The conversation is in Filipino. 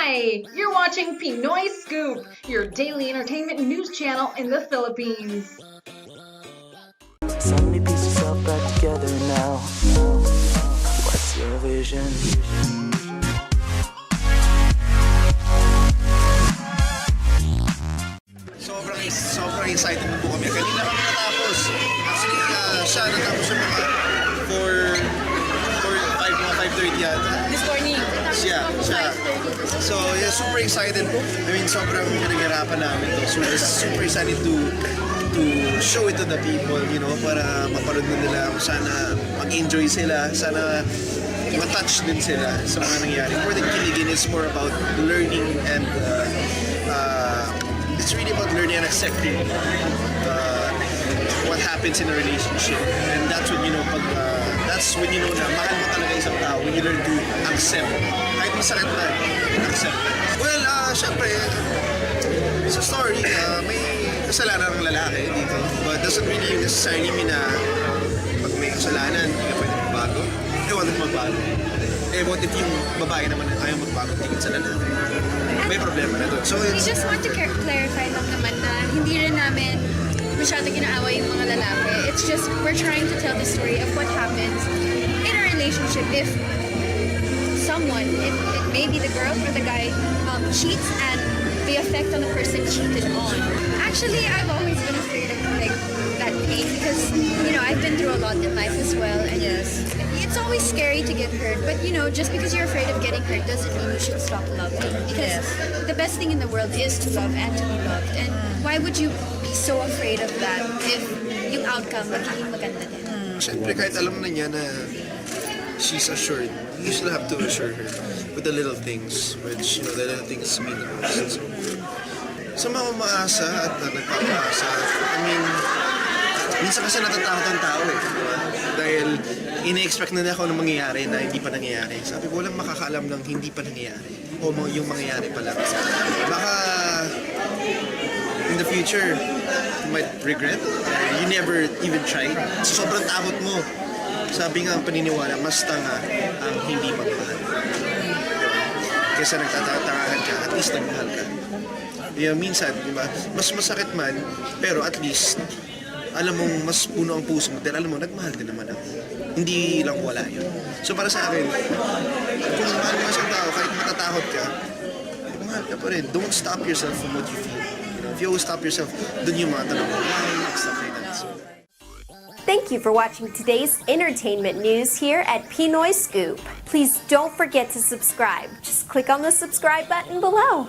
Hi! You're watching Pinoy Scoop, your daily entertainment news channel in the Philippines. Suddenly piece yourself back together now. What's your vision? Sobrang excited po kami. Kanina kami natapos. Actually, siya natapos yung mga 5:30 yata. This morning. Siya. So, yeah, super excited po. I mean, sobrang pinaghirapan namin to. So, we're super excited to show it to the people, you know, para mapanood na nila kung sana mag-enjoy sila, sana matouch din sila sa mga nangyari. More than kiligin, it's more about learning and it's really about learning and accepting what happens in a relationship. And that's when you know, that's when you know na mahal mo talaga isang tao, when you learn to accept. Kahit masakit na, accept. Well, syempre, sa story, may kasalanan ng lalaki dito. But doesn't really necessarily mean na pag may kasalanan, hindi ka pwede magbago. Ewan na magbago. Eh, what if yung babae naman ayaw magbago tingin sa lalaki? May problema na doon. So, We just want to clarify lang naman na hindi rin namin masyado ginaaway yung mga lalaki. It's just we're trying to tell the story of what happens in a relationship if someone, it may be the girl or the guy, cheats and the effect on the person cheated on. Actually, I've always been afraid of like that pain because, you know, I've been through a lot in life as well. And yes, it's always scary to get hurt. But, you know, just because you're afraid of getting hurt doesn't mean you should stop loving. Because the best thing in the world is to love and to be loved. And why would you be so afraid of that if yung outcome magiging maganda din? syempre, kahit alam na niya na she's assured, you still have to assure her with the little things, which, you know, the little things mean the most. So, sa mga umaasa at nagpapaasa, I mean, minsan kasi natatakot ang tao eh. Dahil ine-expect na ako ng mangyayari na hindi pa nangyayari. Sabi ko, walang makakaalam ng hindi pa nangyayari. O yung mangyayari pa lang. Baka in the future, you might regret. You never even tried. So, sobrang takot mo. Sabi nga ang paniniwala, mas tanga ang hindi magmahal. Kaysa nagtatangahan ka, at least nagmahal ka. Minsan, di ba, mas masakit man, pero at least, alam mong mas puno ang puso mo, dahil alam mo, nagmahal din naman ako. Hindi lang wala yun. So para sa akin, kung mahal mo isang tao, kahit matatakot ka, mahal ka pa rin. Don't stop yourself from what you feel. You know, if you always stop yourself, dun yung mga tanong mo, stuff like that. So, Thank you for watching today's entertainment news here at Pinoy Scoop. Please don't forget to subscribe. Just click on the subscribe button below.